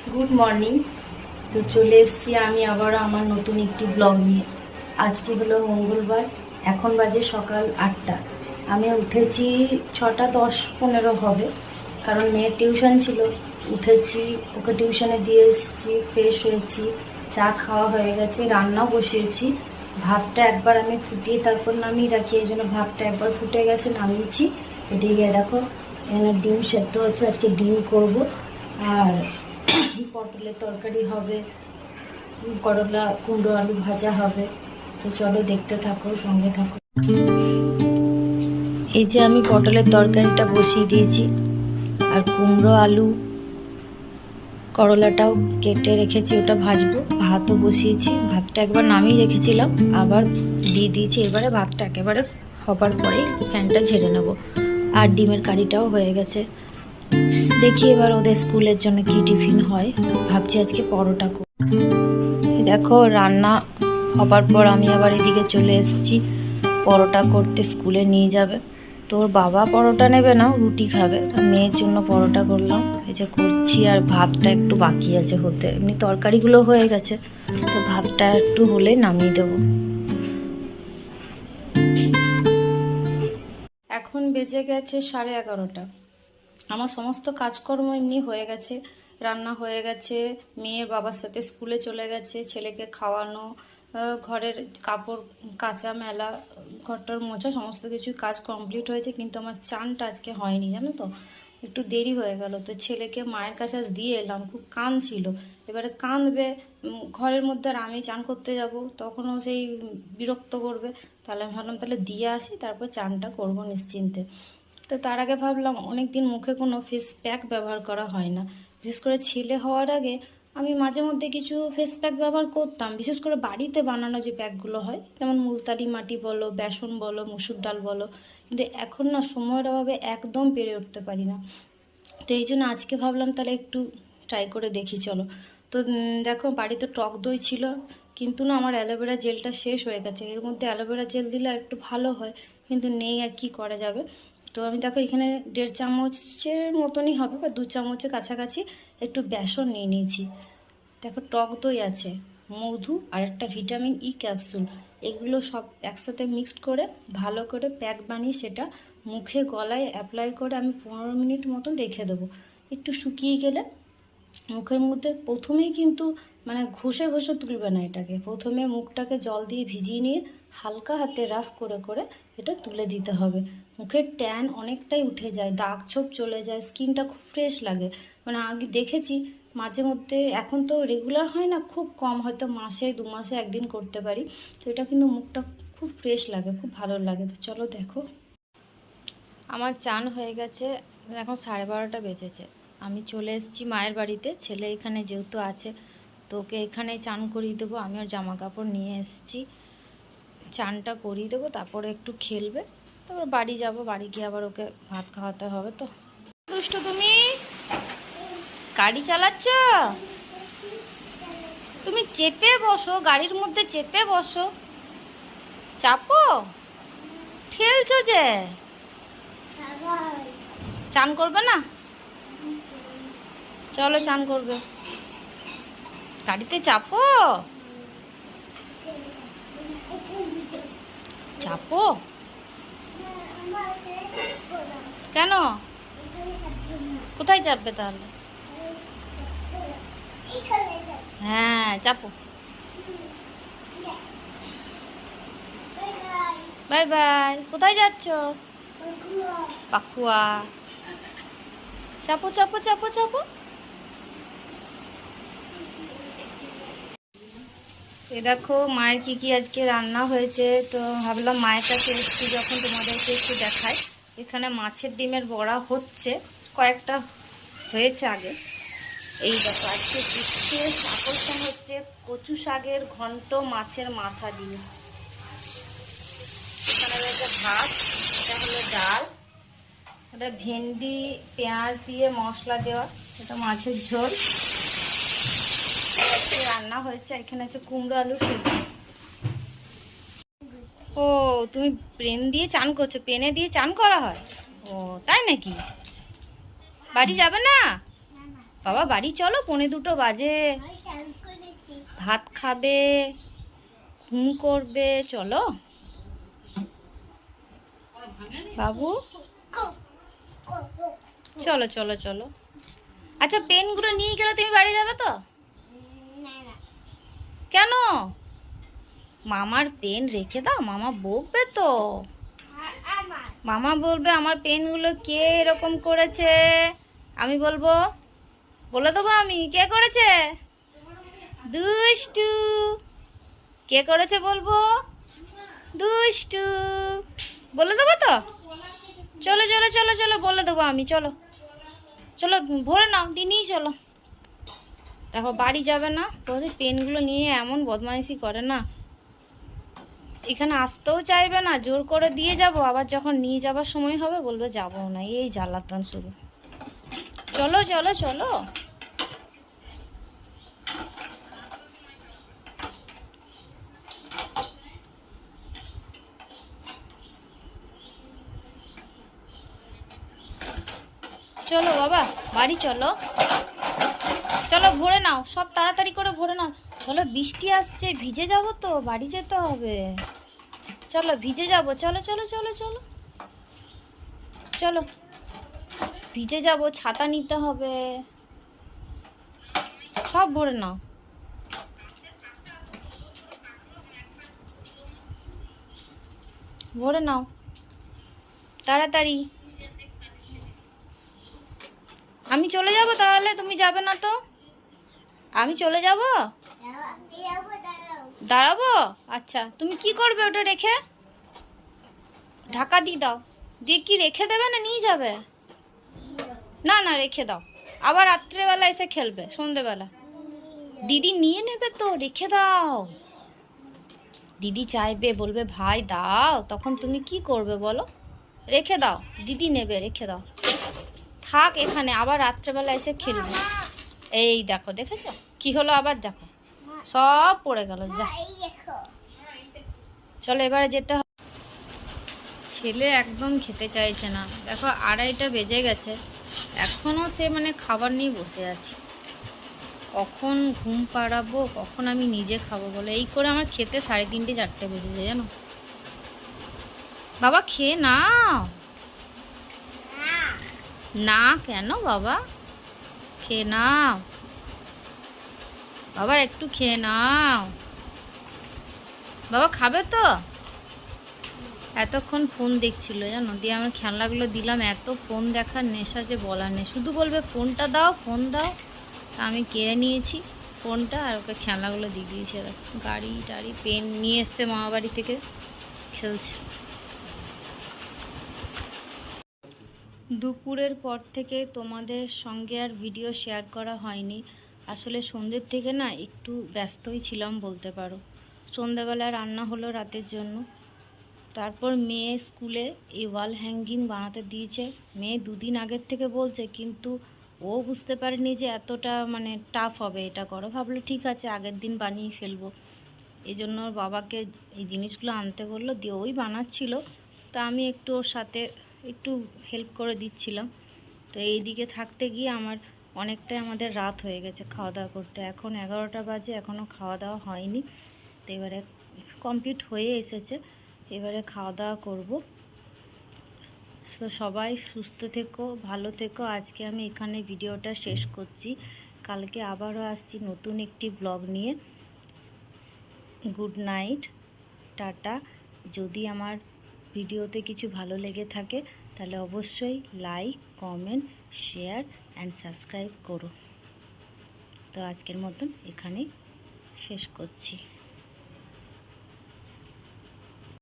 Good morning. তো চলে এসেছি আমি আবারও আমার নতুন একটি ব্লগ নিয়ে। আজকে হলো মঙ্গলবার, এখন বাজে সকাল 8টা। আমি উঠেছি 6:10-15 হবে, কারণ মেয়ের টিউশন ছিল। উঠেছি, ওকে টিউশনে দিয়ে এসেছি, ফ্রেশ হয়েছি, চা খাওয়া হয়ে গেছে, রান্নাও বসিয়েছি। ভাতটা একবার আমি ফুটিয়ে তারপর নামিয়ে রাখি, এই জন্য ভাতটা একবার ফুটে গেছে, নামিয়েছি। এদিকে দেখো এখানে ডিম সেদ্ধ হচ্ছে, আজকে ডিম করব। আর পটলের তরকারি হবে, করলা কুমড়ো আলু ভাজা হবে। তো চলো দেখতে থাকো, সঙ্গে থাকো। এই যে আমি পটলের তরকারিটা বসিয়ে দিয়েছি, আর কুমড়ো আলু করলাটাও কেটে রেখেছি, ওটা ভাজবো। ভাতও বসিয়েছি, ভাতটা একবার নামিয়ে রেখেছিলাম, আবার দিয়ে দিয়েছি। এবারে ভাতটা একেবারে হবার পরেই ফ্যানটা ঝেড়ে নেব। আর ডিমের কারিটাও হয়ে গেছে। দেখি এবার ওদের স্কুলের জন্য কি টিফিন হয়। ভাবছি আজকে পরোটা করব। দেখো রান্না হবার পর আমি আবার এদিকে চলে এসেছি পরোটা করতে, স্কুলে নিয়ে যাবে। তোর বাবা পরোটা নেবে না, রুটি খাবে। মেয়ের জন্য পরোটা করলাম, এই যে করছি। আর ভাতটা একটু বাকি আছে হতে, এমনি তরকারিগুলো হয়ে গেছে, তো ভাতটা একটু হলে নামিয়ে দেবো। এখন বেজে গেছে 11:30। আমার সমস্ত কাজকর্ম এমনি হয়ে গেছে, রান্না হয়ে গেছে, মেয়ে বাবার সাথে স্কুলে চলে গেছে, ছেলেকে খাওয়ানো, ঘরের কাপড় কাচা মেলা, ঘরটার মোছা, সমস্ত কিছু কাজ কমপ্লিট হয়েছে। কিন্তু আমার চানটা আজকে হয়নি, জানো তো, একটু দেরি হয়ে গেল। তো ছেলেকে মায়ের কাছে আজ দিয়ে এলাম, খুব কাঁদছিল। এবারে কাঁদবে, ঘরের মধ্যে আর আমি চান করতে যাব, তখনও সেই বিরক্ত করবে। তাহলে আমি ভাবলাম তাহলে দিয়ে আসি, তারপর চানটা করবো নিশ্চিন্তে। তো তার আগে ভাবলাম, অনেক দিন মুখে কোনো ফেস প্যাক ব্যবহার করা হয় না। বিশেষ করে ছেলে হওয়ার আগে আমি মাঝে মধ্যে কিছু ফেস প্যাক ব্যবহার করতাম, বিশেষ করে বাড়িতে বানানো যে প্যাকগুলো হয়, যেমন মুলতানি মাটি বলো, বেসন বলো, মুসুর ডাল বলো। কিন্তু এখন না সময়ের অভাবে একদম পেরে উঠতে পারি না। তো এই জন্য আজকে ভাবলাম তাহলে একটু ট্রাই করে দেখি, চলো। তো দেখো বাড়িতে টক দই ছিল, কিন্তু না আমার অ্যালোভেরা জেলটা শেষ হয়ে গেছে। এর মধ্যে অ্যালোভেরা জেল দিলে আর একটু ভালো হয়, কিন্তু নেই, আর কি করা যাবে। তো আমি দেখো এখানে 1.5 চামচের মতনই হবে, বা 2 চামচের কাছাকাছি একটু বেসন নিয়ে নিয়েছি। দেখো টক দই আছে, মধু আর একটা ভিটামিন ই ক্যাপসুল, এগুলো সব একসাথে মিক্সড করে ভালো করে প্যাক বানিয়ে সেটা মুখে গলায় অ্যাপ্লাই করে আমি 15 মিনিট মতন রেখে দেবো। একটু শুকিয়ে গেলে মুখের মধ্যে প্রথমেই কিন্তু মানে ঘষে ঘষে তুলবে না এটাকে, প্রথমে মুখটাকে জল দিয়ে ভিজিয়ে নিয়ে হালকা হাতে রাফ করে করে এটা তুলে দিতে হবে। মুখের ট্যান অনেকটাই উঠে যায়, দাগ ছোপ চলে যায়, স্কিনটা খুব ফ্রেশ লাগে। মানে আগে দেখেছি মাঝে মধ্যে, এখন তো রেগুলার হয় না, খুব কম, হয়তো মাসে 2 মাসে একদিন করতে পারি। তো এটা কিন্তু মুখটা খুব ফ্রেশ লাগে, খুব ভালো লাগে। তো চলো দেখো, আমার চান হয়ে গেছে, এখন 12:30 বেজেছে। আমি চলে এসেছি মায়ের বাড়িতে, ছেলে এখানে যেহেতু আছে তো ওকে এখানে চান করিয়ে দেবো। আমি ওর জামা কাপড় নিয়ে এসেছি, চানটা করিয়ে দেবো, তারপরে একটু খেলবে, তারপর বাড়ি যাব। বাড়ি গিয়ে আবার ওকে ভাত খাওয়াতে হবে। তো দুষ্ট, তুমি গাড়ি চালাচ্ছ? তুমি চেপে বসো, গাড়ির মধ্যে চেপে বসো, চাপো, ঠেলছো যে। চান করবে না? চলো চান করবে, গাড়িতে চাপো, চাপো। কেন? কোথায় চাপবে তাহলে? হ্যাঁ চাপো। Bye bye. কোথায় যাচ্ছ? পাকুয়া। চাপো চাপো চাপো চাপো। এ দেখো মায়ের কি কি আজকে রান্না হয়েছে। তো ভাবলাম মায়ের কাছে এসেছি যখন তোমাদেরকে একটু দেখাই। এখানে মাছের ডিমের বড়া হচ্ছে, কয়েকটা হয়েছে আগে। এই দেখো আজকে বিশেষ আকর্ষণ হচ্ছে কচু শাকের ঘন্ট মাছের মাথা দিয়ে। এখানে রয়েছে ভাত, এটা হলো ডাল, এটা ভেন্ডি পেঁয়াজ দিয়ে মশলা দেওয়া, এটা মাছের ঝোল রান্না হয়েছে। এখানে হচ্ছে কুমড়ো আলু সেদ্ধ। ও তুমি পেন দিয়ে চান করছো? পেনে দিয়ে চান করা হয়? ও তাই নাকি? বাড়ি যাবে না? বাবা বাড়ি চলো, 1:45 বাজে। ভাত খাবে, ঘুম করবে, চলো বাবু, চলো চলো চলো। আচ্ছা পেনগুলো নিয়ে গেলে তুমি বাড়ি যাবে তো? কেন? মামার পেন রেখে দাও, মামা বকবে তো। মামা বলবে আমার পেনগুলো কে এরকম করেছে। আমি বলবো, বলে দেবো আমি কে করেছে। দুষ্টু, কে করেছে বলবো, দুষ্টু বলে দেবো তো। চলো চলো চলো চলো, বলে দেবো আমি, চলো চলো ভরে নাও দিনই, চলো। দেখো বাড়ি যাবে না, ওদের পেনগুলো নিয়ে এমন বদমাইশি করে না, এখানে আসতেও চাইবে না, জোর করে দিয়ে যাব, আবার যখন নিয়ে যাবার সময় হবে বলবে যাবো না, এই জ্বালাতন শুরু। চলো চলো চলো। চলো বাবা বাড়ি চলো, চলো ভরে নাও সব, তাড়াতাড়ি করে ভরে নাও। চলো বৃষ্টি আসছে, ভিজে যাব তো, বাড়ি যেতে হবে। চলো ভিজে যাব, চলো চলো চলো চলো চলো, ভিজে যাব, ছাতা নিতে হবে, সব ভরে নাও। ভরে নাও তাড়াতাড়ি। আমি চলে যাব তাহলে, তুমি যাবে না তো? আমি চলে যাব, দাঁড়াবো। আচ্ছা তুমি কি করবে ওটা রেখে? ঢাকা দিয়ে দাও, দিয়ে কি রেখে দেবে না নিয়ে যাবে? না না রেখে দাও, আবার রাত্রেবেলা এসে খেলবে, সন্ধেবেলা দিদি নিয়ে নেবে তো, রেখে দাও। দিদি চাইবে, বলবে ভাই দাও, তখন তুমি কি করবে বলো? রেখে দাও, দিদি নেবে, রেখে দাও, থাক এখানে, আবার রাত্রেবেলা এসে খেলবে। এই দেখো, দেখেছো কি হলো আবার, দেখো সব পড়ে গেল। যা চলো এবারে যেতে হবে। ছেলে একদম খেতে চাইছে না, দেখো 2:30টা বেজে গেছে, এখনও সে মানে খাবার নিয়ে বসে আছে। কখন ঘুম পাড়াবো, কখন আমি নিজে খাবো বলে, এই করে আমার খেতে 3:30 4টে বেজে যায় জানো। বাবা খেয়ে নাও না। কেন বাবা, খেয়ে নাও বাবা, একটু খেয়ে নাও বাবা, খাবে তো। এতক্ষণ ফোন দেখছিল জানো, দিয়ে আমার খেলনাগুলো দিলাম, এত ফোন দেখার নেশা যে বলার নেই, শুধু বলবে ফোনটা দাও ফোন দাও। তা আমি কেড়ে নিয়েছি ফোনটা, আর ওকে খেলনাগুলো দিয়ে দিয়েছি। গাড়ি টাড়ি পেন নিয়ে এসছে মামা বাড়ি থেকে, খেলছে। দুপুরের পর থেকে তোমাদের সঙ্গে আর ভিডিও শেয়ার করা হয়নি, আসলে সন্ধ্যের থেকে না একটু ব্যস্তই ছিলাম বলতে পারো। সন্ধ্যাবেলা রান্না হলো রাতের জন্য, তারপর মেয়ে স্কুলে এই ওয়াল হ্যাঙ্গিং বানাতে দিয়েছে। মেয়ে 2 দিন আগের থেকে বলছে, কিন্তু ও বুঝতে পারেনি যে এতটা মানে টাফ হবে এটা করো, ভাবলো ঠিক আছে আগের দিন বানিয়ে ফেলবো। এই জন্য ওর বাবাকে এই জিনিসগুলো আনতে বললো, দিয়ে ওই বানাচ্ছিল, তা আমি একটু ওর সাথে একটু হেল্প করে দিচ্ছিলাম। তো এই দিকে থাকতে গিয়ে আমার অনেকটাই আমাদের রাত হয়ে গেছে খাওয়া দাওয়া করতে, এখন 11টা বাজে, এখনও খাওয়া দাওয়া হয়নি। তো এবারে কমপ্লিট হয়ে এসেছে, এবারে খাওয়া দাওয়া করব। তো সবাই সুস্থ থেকো, ভালো থেকো। আজকে আমি এখানে ভিডিওটা শেষ করছি, কালকে আবারও আসছি নতুন একটি ব্লগ নিয়ে। Good night, tata. যদি আমার ভিডিওতে কিছু ভালো লেগে থাকে তাহলে অবশ্যই like, comment, share and subscribe করো। তো আজকের মতন এখানেই শেষ করছি।